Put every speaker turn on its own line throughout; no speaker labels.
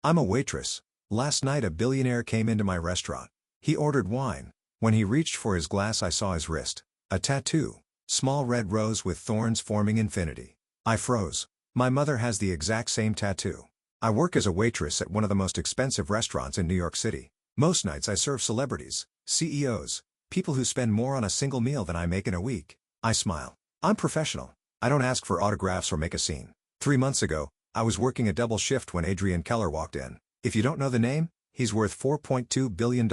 I'm a waitress. Last night a billionaire came into my restaurant. He ordered wine. When he reached for his glass I saw his wrist. A tattoo. Small red rose with thorns forming infinity. I froze. My mother has the exact same tattoo. I work as a waitress at one of the most expensive restaurants in New York City. Most nights I serve celebrities, CEOs, people who spend more on a single meal than I make in a week. I smile. I'm professional. I don't ask for autographs or make a scene. 3 months ago, I was working a double shift when Adrian Keller walked in. If you don't know the name, he's worth $4.2 billion.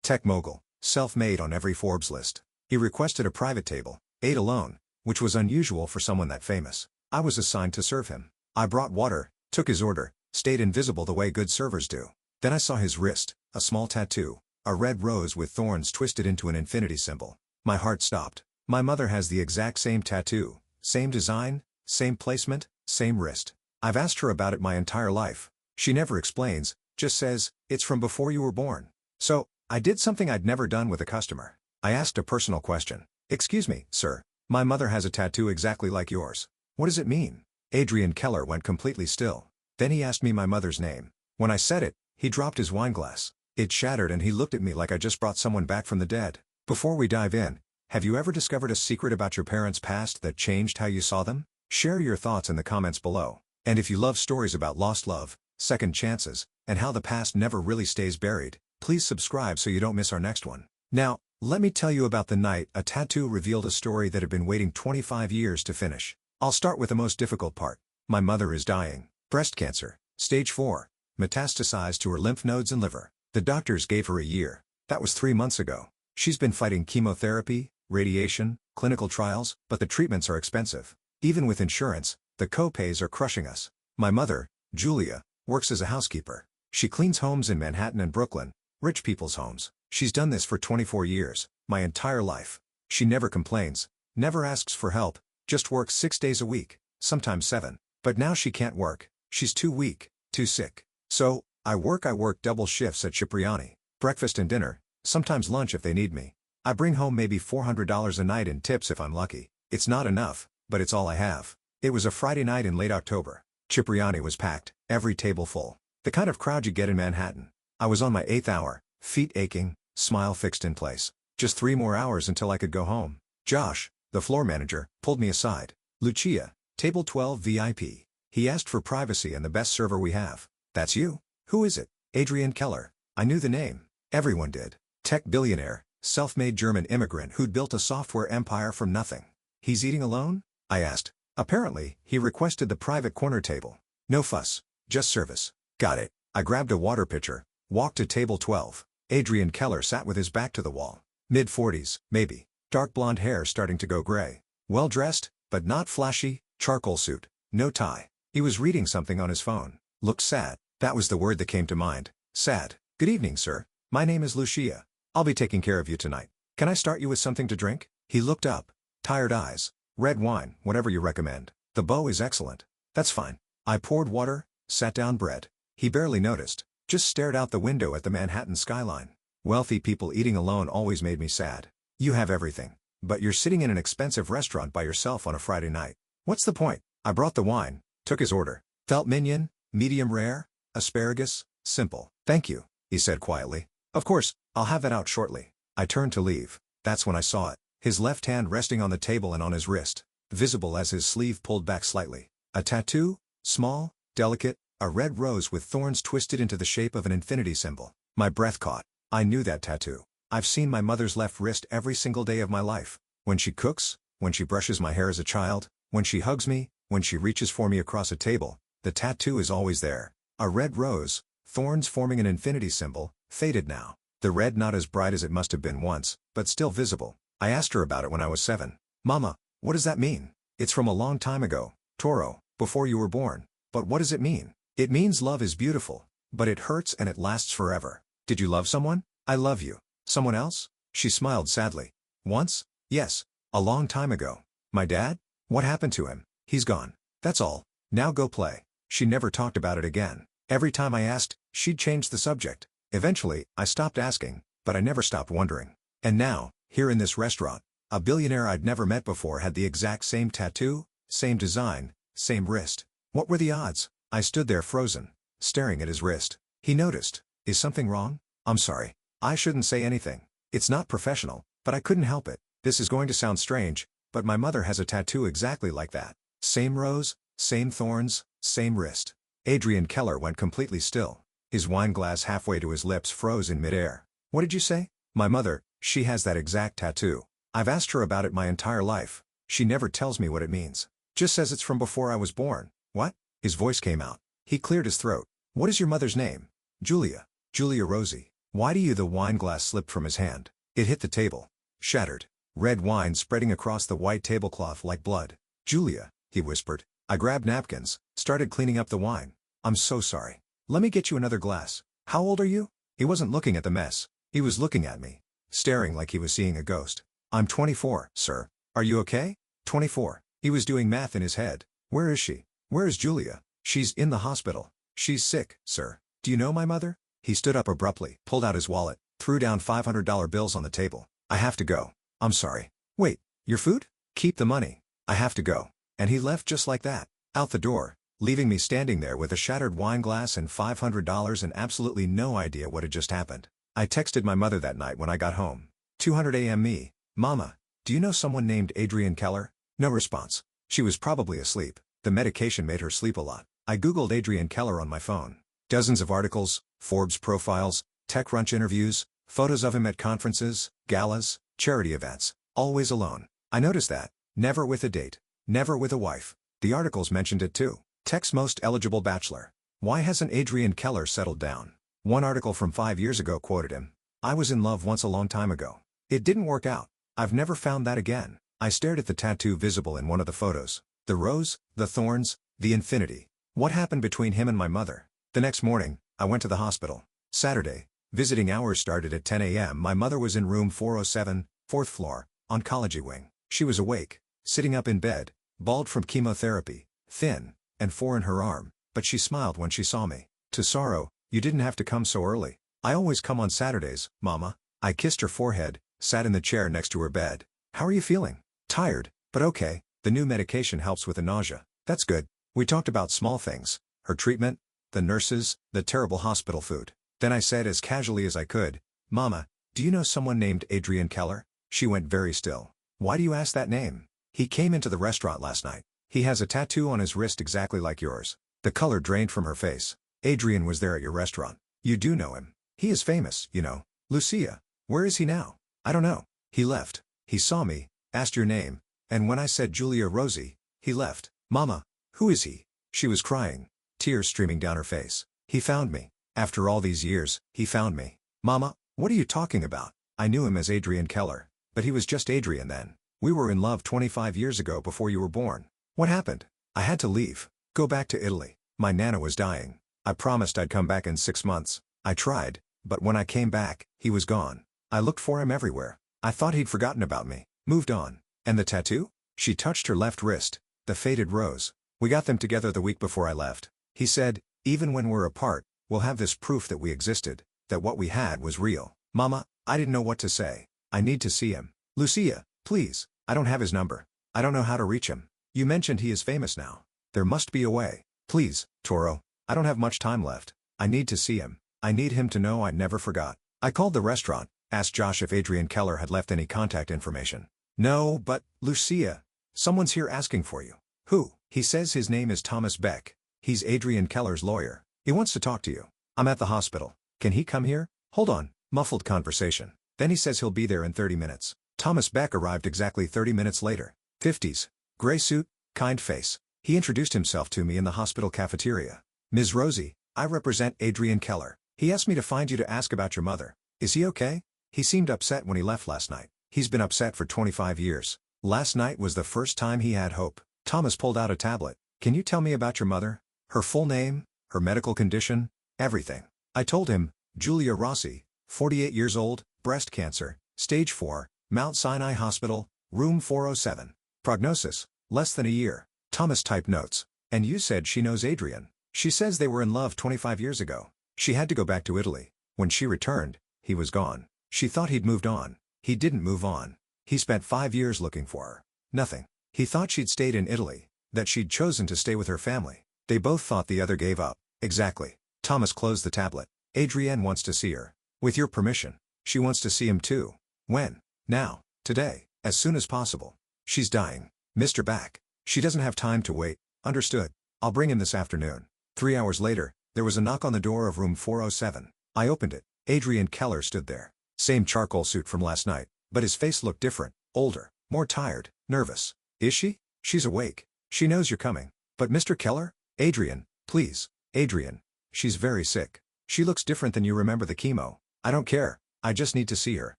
Tech mogul, self-made on every Forbes list. He requested a private table, ate alone, which was unusual for someone that famous. I was assigned to serve him. I brought water, took his order, stayed invisible the way good servers do. Then I saw his wrist, a small tattoo, a red rose with thorns twisted into an infinity symbol. My heart stopped. My mother has the exact same tattoo, same design, same placement, same wrist. I've asked her about it my entire life. She never explains, just says, "It's from before you were born." So, I did something I'd never done with a customer. I asked a personal question. "Excuse me, sir, my mother has a tattoo exactly like yours. What does it mean?" Adrian Keller went completely still. Then he asked me my mother's name. When I said it, he dropped his wine glass. It shattered and he looked at me like I just brought someone back from the dead. Before we dive in, have you ever discovered a secret about your parents' past that changed how you saw them? Share your thoughts in the comments below. And if you love stories about lost love, second chances, and how the past never really stays buried, please subscribe so you don't miss our next one. Now, let me tell you about the night a tattoo revealed a story that had been waiting 25 years to finish. I'll start with the most difficult part. My mother is dying. Breast cancer, stage 4, metastasized to her lymph nodes and liver. The doctors gave her a year. That was 3 months ago. She's been fighting chemotherapy, radiation, clinical trials, but the treatments are expensive. Even with insurance, the co-pays are crushing us. My mother, Julia, works as a housekeeper. She cleans homes in Manhattan and Brooklyn, rich people's homes. She's done this for 24 years, my entire life. She never complains, never asks for help, just works 6 days a week, sometimes 7. But now she can't work. She's too weak, too sick. So, I work double shifts at Cipriani, breakfast and dinner, sometimes lunch if they need me. I bring home maybe $400 a night in tips if I'm lucky. It's not enough, but it's all I have. It was a Friday night in late October. Cipriani was packed, every table full. The kind of crowd you get in Manhattan. I was on my 8th hour, feet aching, smile fixed in place. Just 3 more hours until I could go home. Josh, the floor manager, pulled me aside. "Lucia, table 12 VIP. He asked for privacy and the best server we have." "That's you? Who is it?" "Adrian Keller." I knew the name. Everyone did. Tech billionaire, self-made German immigrant who'd built a software empire from nothing. "He's eating alone?" I asked. "Apparently, he requested the private corner table. No fuss, just service." "Got it." I grabbed a water pitcher, walked to table 12. Adrian Keller sat with his back to the wall. Mid-40s, maybe. Dark blonde hair starting to go gray. Well-dressed, but not flashy, charcoal suit, no tie. He was reading something on his phone. Looked sad. That was the word that came to mind. Sad. "Good evening, sir. My name is Lucia. I'll be taking care of you tonight. Can I start you with something to drink?" He looked up. Tired eyes. "Red wine, whatever you recommend. The beau is excellent." "That's fine." I poured water, sat down bread. He barely noticed. Just stared out the window at the Manhattan skyline. Wealthy people eating alone always made me sad. You have everything, but you're sitting in an expensive restaurant by yourself on a Friday night. What's the point? I brought the wine, took his order. "Felt mignon, medium rare, asparagus, simple." "Thank you," he said quietly. "Of course, I'll have that out shortly." I turned to leave. That's when I saw it. His left hand resting on the table and on his wrist, visible as his sleeve pulled back slightly. A tattoo, small, delicate, a red rose with thorns twisted into the shape of an infinity symbol. My breath caught. I knew that tattoo. I've seen my mother's left wrist every single day of my life. When she cooks, when she brushes my hair as a child, when she hugs me, when she reaches for me across a table, the tattoo is always there. A red rose, thorns forming an infinity symbol, faded now. The red not as bright as it must have been once, but still visible. I asked her about it when I was 7. "Mama, what does that mean?" "It's from a long time ago, Toro, before you were born." "But what does it mean?" "It means love is beautiful, but it hurts and it lasts forever." "Did you love someone?" "I love you." "Someone else?" She smiled sadly. "Once? Yes. A long time ago." "My dad? What happened to him?" "He's gone. That's all. Now go play." She never talked about it again. Every time I asked, she'd change the subject. Eventually, I stopped asking, but I never stopped wondering. And now, here in this restaurant, a billionaire I'd never met before had the exact same tattoo, same design, same wrist. What were the odds? I stood there frozen. staring at his wrist. He noticed. Is something wrong? I'm sorry. I shouldn't say anything. It's not professional, but I couldn't help it. This is going to sound strange, but my mother has a tattoo exactly like that. Same rose, same thorns, same wrist. Adrian Keller went completely still. His wine glass halfway to his lips froze in midair. What did you say? My mother, she has that exact tattoo. I've asked her about it my entire life. She never tells me what it means. Just says it's from before I was born. What? His voice came out. He cleared his throat. What is your mother's name? Julia. Julia Rosie. Why do you? The wine glass slipped from his hand. It hit the table. Shattered. Red wine spreading across the white tablecloth like blood. Julia, he whispered. I grabbed napkins, started cleaning up the wine. I'm so sorry. Let me get you another glass. How old are you? He wasn't looking at the mess. He was looking at me. Staring like he was seeing a ghost. I'm 24, sir. Are you okay? 24. He was doing math in his head. Where is she? Where is Julia? She's in the hospital. She's sick, sir. Do you know my mother? He stood up abruptly, pulled out his wallet, threw down $500 bills on the table. I have to go. I'm sorry. Wait, your food? Keep the money. I have to go. And he left just like that, out the door, leaving me standing there with a shattered wine glass and $500 and absolutely no idea what had just happened. I texted my mother that night when I got home. 2:00 a.m. me, Mama, do you know someone named Adrian Keller? No response. She was probably asleep. The medication made her sleep a lot. I googled Adrian Keller on my phone. Dozens of articles, Forbes profiles, TechCrunch interviews, photos of him at conferences, galas, charity events, always alone. I noticed that. Never with a date. Never with a wife. The articles mentioned it too. Tech's most eligible bachelor. Why hasn't Adrian Keller settled down? One article from 5 years ago quoted him. I was in love once a long time ago. It didn't work out. I've never found that again. I stared at the tattoo visible in one of the photos. The rose, the thorns, the infinity. What happened between him and my mother? The next morning, I went to the hospital. Saturday. Visiting hours started at 10 a.m. My mother was in room 407, 4th floor, oncology wing. She was awake, sitting up in bed, bald from chemotherapy, thin, and four in her arm, but she smiled when she saw me. To sorrow, you didn't have to come so early. I always come on Saturdays, Mama. I kissed her forehead, sat in the chair next to her bed. How are you feeling? Tired, but okay. The new medication helps with the nausea. That's good. We talked about small things. Her treatment, the nurses, the terrible hospital food. Then I said as casually as I could, Mama, do you know someone named Adrian Keller? She went very still. Why do you ask that name? He came into the restaurant last night. He has a tattoo on his wrist exactly like yours. The color drained from her face. Adrian was there at your restaurant. You do know him. He is famous, you know. Lucia. Where is he now? I don't know. He left. He saw me, asked your name, and when I said Julia Rosie, he left. Mama, who is he? She was crying, tears streaming down her face. He found me. After all these years, he found me. Mama, what are you talking about? I knew him as Adrian Keller, but he was just Adrian then. We were in love 25 years ago before you were born. What happened? I had to leave. Go back to Italy. My nana was dying. I promised I'd come back in 6 months. I tried, but when I came back, he was gone. I looked for him everywhere. I thought he'd forgotten about me. Moved on. And the tattoo? She touched her left wrist. The faded rose. We got them together the week before I left. He said, even when we're apart, we'll have this proof that we existed, that what we had was real. Mama, I didn't know what to say. I need to see him. Lucia, please. I don't have his number. I don't know how to reach him. You mentioned he is famous now. There must be a way. Please, Toro. I don't have much time left. I need to see him. I need him to know I never forgot. I called the restaurant, asked Josh if Adrian Keller had left any contact information. No, but, Lucia. Someone's here asking for you. Who? He says his name is Thomas Beck. He's Adrian Keller's lawyer. He wants to talk to you. I'm at the hospital. Can he come here? Hold on. Muffled conversation. Then he says he'll be there in 30 minutes. Thomas Beck arrived exactly 30 minutes later. 50s. Gray suit, kind face. He introduced himself to me in the hospital cafeteria. Ms. Rosie, I represent Adrian Keller. He asked me to find you to ask about your mother. Is he okay? He seemed upset when he left last night. He's been upset for 25 years. Last night was the first time he had hope. Thomas pulled out a tablet. Can you tell me about your mother? Her full name? Her medical condition? Everything. I told him, Julia Rossi, 48 years old, breast cancer, stage 4, Mount Sinai Hospital, room 407. Prognosis, less than a year. Thomas typed notes. And you said she knows Adrian. She says they were in love 25 years ago. She had to go back to Italy. When she returned, he was gone. She thought he'd moved on. He didn't move on. He spent 5 years looking for her. Nothing. He thought she'd stayed in Italy, that she'd chosen to stay with her family. They both thought the other gave up. Exactly. Thomas closed the tablet. Adrienne wants to see her. With your permission. She wants to see him too. When? Now. Today. As soon as possible. She's dying. Mr. Back. She doesn't have time to wait. Understood. I'll bring him this afternoon. 3 hours later, there was a knock on the door of room 407. I opened it. Adrian Keller stood there. Same charcoal suit from last night, but his face looked different, older, more tired, nervous. Is she? She's awake. She knows you're coming. But Mr. Keller? Adrian, please. Adrian. She's very sick. She looks different than you remember the chemo. I don't care. I just need to see her.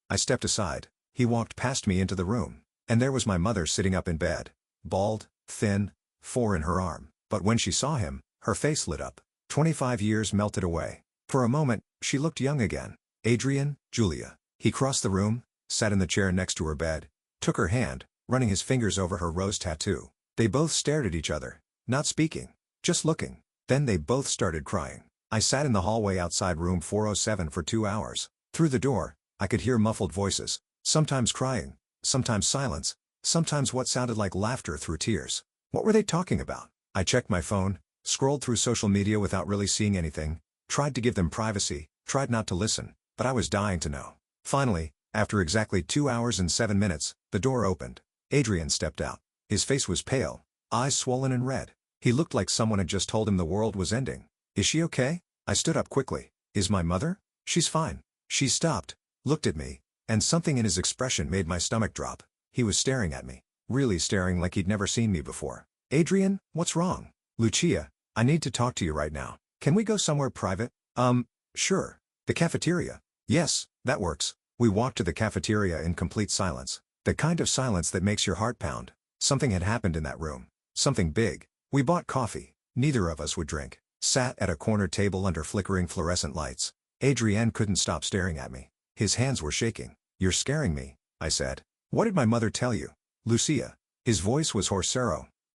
I stepped aside. He walked past me into the room. And there was my mother sitting up in bed. Bald, thin, 4 in her arm. But when she saw him, her face lit up. 25 years melted away. For a moment, she looked young again. Adrian, Julia. He crossed the room, sat in the chair next to her bed, took her hand, running his fingers over her rose tattoo. They both stared at each other, not speaking, just looking. Then they both started crying. I sat in the hallway outside room 407 for 2 hours. Through the door, I could hear muffled voices, sometimes crying, sometimes silence, sometimes what sounded like laughter through tears. What were they talking about? I checked my phone, scrolled through social media without really seeing anything, tried to give them privacy, tried not to listen, but I was dying to know. Finally, after exactly 2 hours and 7 minutes, the door opened. Adrian stepped out. His face was pale, eyes swollen and red. He looked like someone had just told him the world was ending. Is she okay? I stood up quickly. Is my mother? She's fine. She stopped, looked at me, and something in his expression made my stomach drop. He was staring at me, really staring like he'd never seen me before. Adrian, what's wrong? Lucia, I need to talk to you right now. Can we go somewhere private? Sure. The cafeteria. Yes, that works. We walked to the cafeteria in complete silence. The kind of silence that makes your heart pound. Something had happened in that room. Something big. We bought coffee. Neither of us would drink. Sat at a corner table under flickering fluorescent lights. Adrian couldn't stop staring at me. His hands were shaking. You're scaring me, I said. What did my mother tell you? Lucia. His voice was hoarse.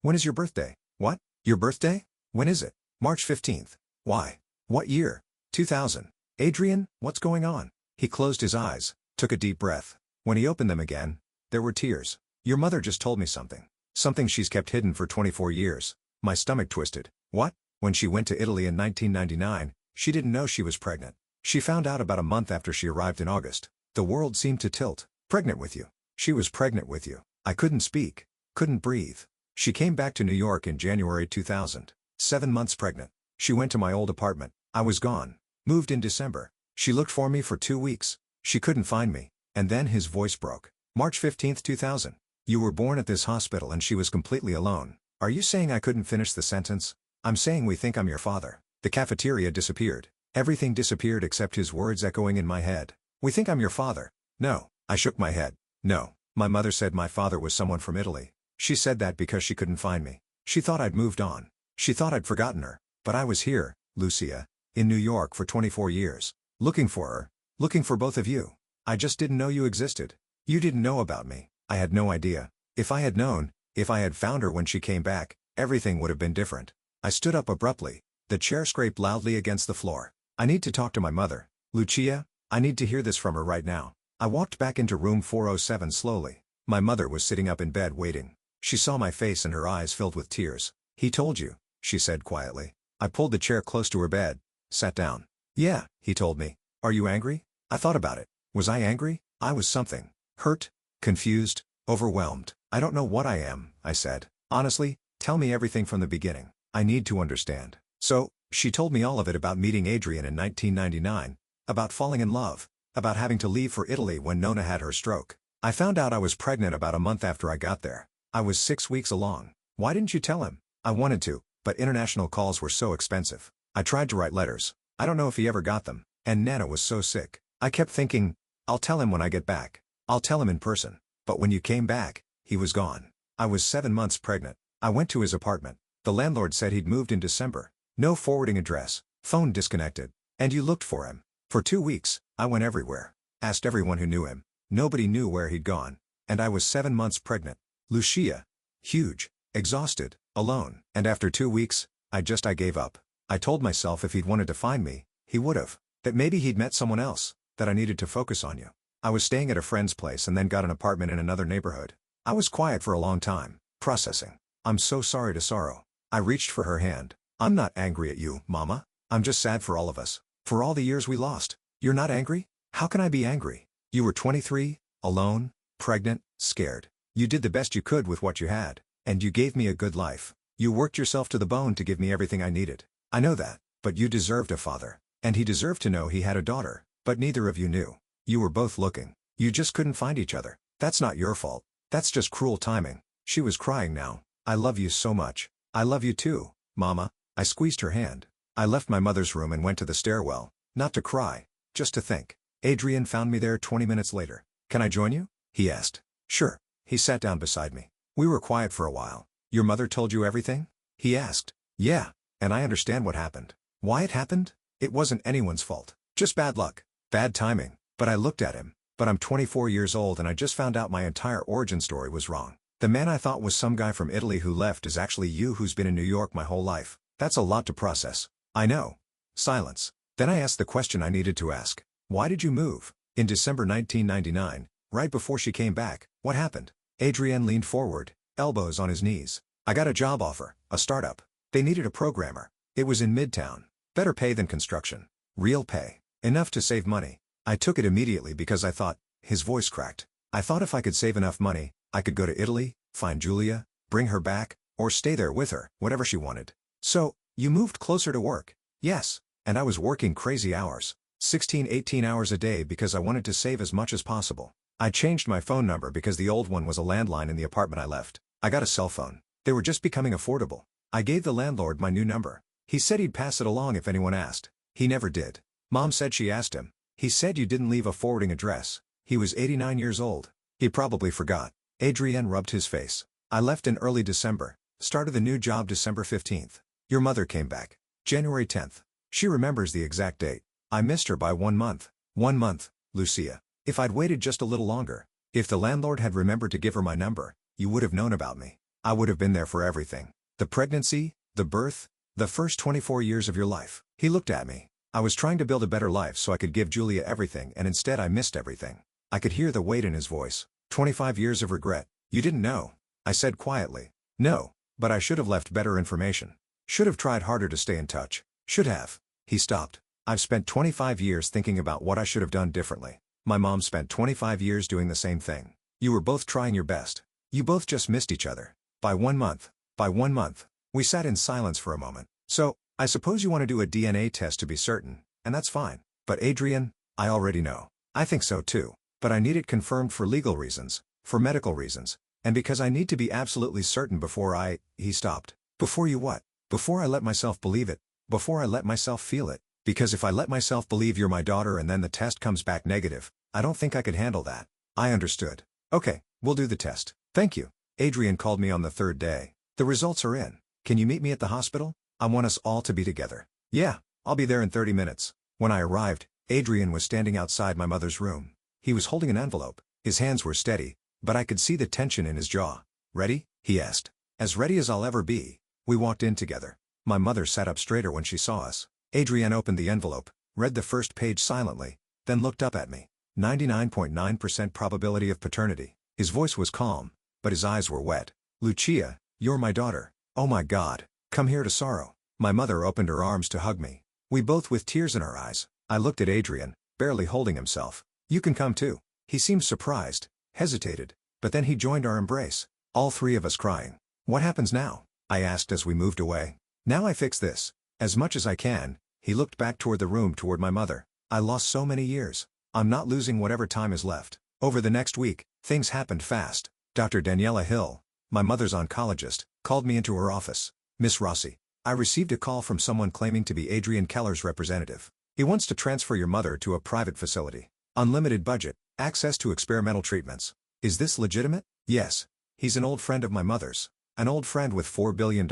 When is your birthday? What? Your birthday? When is it? March 15th. Why? What year? 2000. Adrian, what's going on? He closed his eyes, took a deep breath. When he opened them again, there were tears. Your mother just told me something. Something she's kept hidden for 24 years. My stomach twisted. What? When she went to Italy in 1999, she didn't know she was pregnant. She found out about a month after she arrived in August. The world seemed to tilt. Pregnant with you. She was pregnant with you. I couldn't speak. Couldn't breathe. She came back to New York in January 2000. 7 months pregnant. She went to my old apartment. I was gone. Moved in December. She looked for me for 2 weeks. She couldn't find me. And then his voice broke. March 15th 2000. You were born at this hospital and she was completely alone. Are you saying I couldn't finish the sentence? I'm saying we think I'm your father. The cafeteria disappeared. Everything disappeared except his words echoing in my head. We think I'm your father. No. I shook my head. No. My mother said my father was someone from Italy. She said that because she couldn't find me. She thought I'd moved on. She thought I'd forgotten her. But I was here, Lucia, in New York for 24 years. Looking for her. Looking for both of you. I just didn't know you existed. You didn't know about me. I had no idea. If I had known, if I had found her when she came back, everything would have been different. I stood up abruptly. The chair scraped loudly against the floor. I need to talk to my mother. Lucia, I need to hear this from her right now. I walked back into room 407 slowly. My mother was sitting up in bed waiting. She saw my face and her eyes filled with tears. He told you, she said quietly. I pulled the chair close to her bed, sat down. Yeah, he told me. Are you angry? I thought about it. Was I angry? I was something. Hurt, confused, overwhelmed. I don't know what I am, I said. Honestly, tell me everything from the beginning. I need to understand. So, she told me all of it about meeting Adrian in 1999, about falling in love, about having to leave for Italy when Nona had her stroke. I found out I was pregnant about a month after I got there. I was 6 weeks along. Why didn't you tell him? I wanted to, but international calls were so expensive. I tried to write letters. I don't know if he ever got them. And Nana was so sick. I kept thinking, I'll tell him when I get back. I'll tell him in person. But when you came back, he was gone. I was 7 months pregnant. I went to his apartment. The landlord said he'd moved in December. No forwarding address. Phone disconnected. And you looked for him. For 2 weeks, I went everywhere. Asked everyone who knew him. Nobody knew where he'd gone. And I was 7 months pregnant. Lucia. Huge. Exhausted. Alone. And after 2 weeks, I gave up. I told myself if he'd wanted to find me, he would've. That maybe he'd met someone else. That I needed to focus on you. I was staying at a friend's place and then got an apartment in another neighborhood. I was quiet for a long time. Processing. I'm so sorry to sorrow. I reached for her hand. I'm not angry at you, Mama. I'm just sad for all of us. For all the years we lost. You're not angry? How can I be angry? You were 23, alone, pregnant, scared. You did the best you could with what you had. And you gave me a good life. You worked yourself to the bone to give me everything I needed. I know that, but you deserved a father. And he deserved to know he had a daughter, but neither of you knew. You were both looking. You just couldn't find each other. That's not your fault. That's just cruel timing. She was crying now. I love you so much. I love you too, Mama. I squeezed her hand. I left my mother's room and went to the stairwell, not to cry, just to think. Adrian found me there 20 minutes later. Can I join you? He asked. Sure. He sat down beside me. We were quiet for a while. Your mother told you everything? He asked. Yeah, and I understand what happened. Why it happened? It wasn't anyone's fault. Just bad luck. Bad timing. But I looked at him. But I'm 24 years old and I just found out my entire origin story was wrong. The man I thought was some guy from Italy who left is actually you who's been in New York my whole life. That's a lot to process. I know. Silence. Then I asked the question I needed to ask. Why did you move? In December 1999, right before she came back, what happened? Adrian leaned forward, elbows on his knees. I got a job offer, a startup. They needed a programmer. It was in Midtown. Better pay than construction. Real pay. Enough to save money. I took it immediately because I thought, his voice cracked. I thought if I could save enough money, I could go to Italy, find Julia, bring her back, or stay there with her, whatever she wanted. So, you moved closer to work? Yes. And I was working crazy hours. 16-18 hours a day because I wanted to save as much as possible. I changed my phone number because the old one was a landline in the apartment I left. I got a cell phone. They were just becoming affordable. I gave the landlord my new number. He said he'd pass it along if anyone asked. He never did. Mom said she asked him. He said you didn't leave a forwarding address. He was 89 years old. He probably forgot. Adrian rubbed his face. I left in early December. Started the new job December 15th. Your mother came back. January 10th. She remembers the exact date. I missed her by 1 month. 1 month, Lucia. If I'd waited just a little longer, if the landlord had remembered to give her my number, you would have known about me. I would have been there for everything. The pregnancy, the birth, the first 24 years of your life. He looked at me. I was trying to build a better life so I could give Julia everything and instead I missed everything. I could hear the weight in his voice. 25 years of regret. You didn't know. I said quietly. No, but I should have left better information. Should have tried harder to stay in touch. Should have. He stopped. I've spent 25 years thinking about what I should have done differently. My mom spent 25 years doing the same thing. You were both trying your best. You both just missed each other. By 1 month. By 1 month. We sat in silence for a moment. So, I suppose you want to do a DNA test to be certain, and that's fine. But Adrian, I already know. I think so too. But I need it confirmed for legal reasons, for medical reasons, and because I need to be absolutely certain before He stopped. Before you what? Before I let myself believe it. Before I let myself feel it. Because if I let myself believe you're my daughter and then the test comes back negative, I don't think I could handle that. I understood. Okay, we'll do the test. Thank you. Adrian called me on the 3rd day. The results are in. Can you meet me at the hospital? I want us all to be together. Yeah, I'll be there in 30 minutes. When I arrived, Adrian was standing outside my mother's room. He was holding an envelope. His hands were steady, but I could see the tension in his jaw. Ready? He asked. As ready as I'll ever be. We walked in together. My mother sat up straighter when she saw us. Adrian opened the envelope, read the first page silently, then looked up at me. 99.9% probability of paternity. His voice was calm, but his eyes were wet. Lucia, you're my daughter. Oh my God. Come here to sorrow. My mother opened her arms to hug me. We both with tears in our eyes. I looked at Adrian, barely holding himself. You can come too. He seemed surprised, hesitated, but then he joined our embrace. All three of us crying. What happens now? I asked as we moved away. Now I fix this. As much as I can. He looked back toward the room toward my mother. I lost so many years. I'm not losing whatever time is left. Over the next week, things happened fast. Dr. Daniela Hill, my mother's oncologist, called me into her office. Miss Rossi, I received a call from someone claiming to be Adrian Keller's representative. He wants to transfer your mother to a private facility. Unlimited budget, access to experimental treatments. Is this legitimate? Yes. He's an old friend of my mother's. An old friend with $4 billion.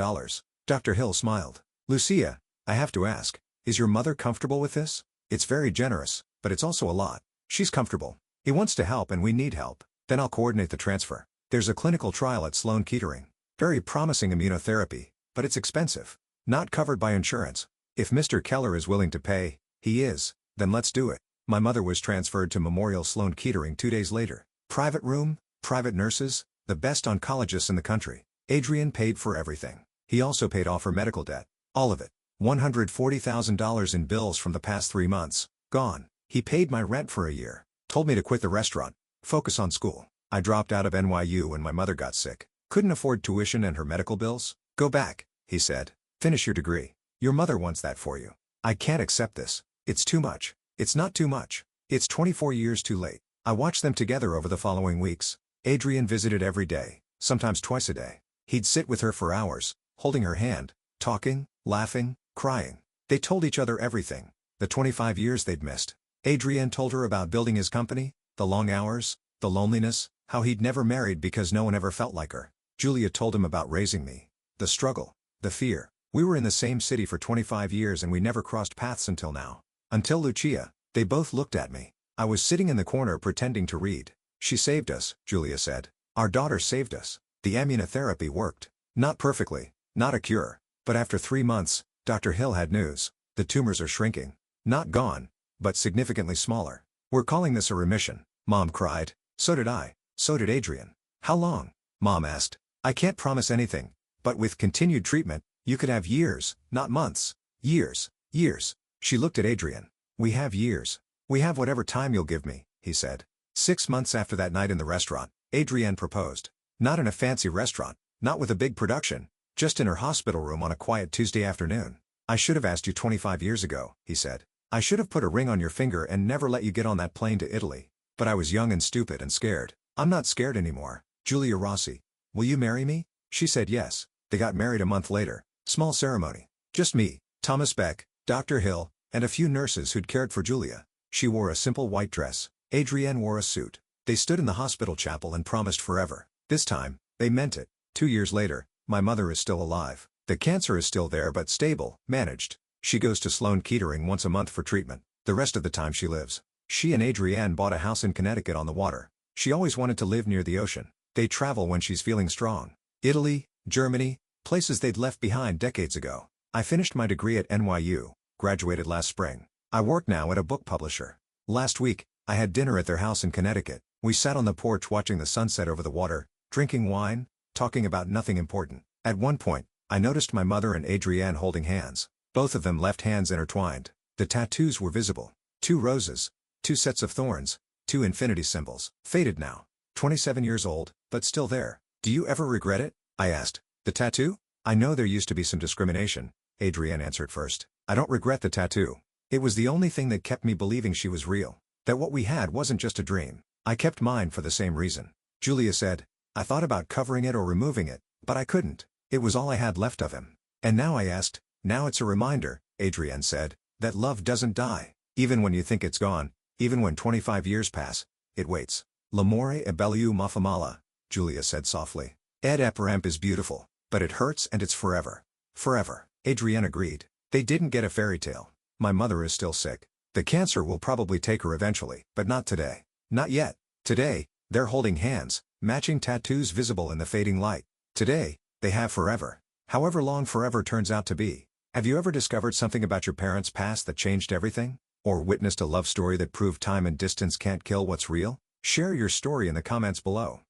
Dr. Hill smiled. Lucia, I have to ask. Is your mother comfortable with this? It's very generous, but it's also a lot. She's comfortable. He wants to help and we need help. Then I'll coordinate the transfer. There's a clinical trial at Sloan Kettering. Very promising immunotherapy, but it's expensive. Not covered by insurance. If Mr. Keller is willing to pay, he is, then let's do it. My mother was transferred to Memorial Sloan Kettering 2 days later. Private room, private nurses, the best oncologists in the country. Adrian paid for everything. He also paid off her medical debt. All of it. $140,000 in bills from the past 3 months, gone. He paid my rent for a year, told me to quit the restaurant, focus on school. I dropped out of NYU when my mother got sick. Couldn't afford tuition and her medical bills. Go back, he said. Finish your degree. Your mother wants that for you. I can't accept this. It's too much. It's not too much. It's 24 years too late. I watched them together over the following weeks. Adrian visited every day, sometimes twice a day. He'd sit with her for hours, holding her hand, talking, laughing, crying. They told each other everything, the 25 years they'd missed. Adrian told her about building his company, the long hours, the loneliness, how he'd never married because no one ever felt like her. Julia told him about raising me, the struggle, the fear. We were in the same city for 25 years and we never crossed paths until now. Until Lucia. They both looked at me. I was sitting in the corner pretending to read. She saved us, Julia said. Our daughter saved us. The immunotherapy worked. Not perfectly, not a cure. But after 3 months, Dr. Hill had news. The tumors are shrinking. Not gone, but significantly smaller. We're calling this a remission. Mom cried. So did I. So did Adrian. How long? Mom asked. I can't promise anything, but with continued treatment, you could have years, not months. Years. Years. She looked at Adrian. We have years. We have whatever time you'll give me, he said. 6 months after that night in the restaurant, Adrienne proposed. Not in a fancy restaurant, not with a big production, just in her hospital room on a quiet Tuesday afternoon. I should have asked you 25 years ago, he said. I should have put a ring on your finger and never let you get on that plane to Italy. But I was young and stupid and scared. I'm not scared anymore. Julia Rossi. Will you marry me? She said yes. They got married a month later. Small ceremony. Just me, Thomas Beck, Dr. Hill, and a few nurses who'd cared for Julia. She wore a simple white dress. Adrienne wore a suit. They stood in the hospital chapel and promised forever. This time, they meant it. 2 years later, my mother is still alive. The cancer is still there but stable, managed. She goes to Sloan Kettering once a month for treatment. The rest of the time she lives. She and Adrienne bought a house in Connecticut on the water. She always wanted to live near the ocean. They travel when she's feeling strong. Italy, Germany, places they'd left behind decades ago. I finished my degree at NYU, graduated last spring. I work now at a book publisher. Last week, I had dinner at their house in Connecticut. We sat on the porch watching the sunset over the water, drinking wine, talking about nothing important. At one point, I noticed my mother and Adrienne holding hands. Both of them left hands intertwined. The tattoos were visible. 2 roses, 2 sets of thorns, 2 infinity symbols. Faded now. 27 years old, but still there. Do you ever regret it? I asked. The tattoo? I know there used to be some discrimination, Adrienne answered first. I don't regret the tattoo. It was the only thing that kept me believing she was real. That what we had wasn't just a dream. I kept mine for the same reason. Julia said. I thought about covering it or removing it, but I couldn't. It was all I had left of him. And now I asked. Now it's a reminder, Adrienne said, that love doesn't die. Even when you think it's gone, even when 25 years pass, it waits. L'amore è bello ma fa male, Julia said softly. Ed Eperamp is beautiful, but it hurts and it's forever. Forever. Adrienne agreed. They didn't get a fairy tale. My mother is still sick. The cancer will probably take her eventually, but not today. Not yet. Today, they're holding hands, matching tattoos visible in the fading light. Today, they have forever. However long forever turns out to be. Have you ever discovered something about your parents' past that changed everything? Or witnessed a love story that proved time and distance can't kill what's real? Share your story in the comments below.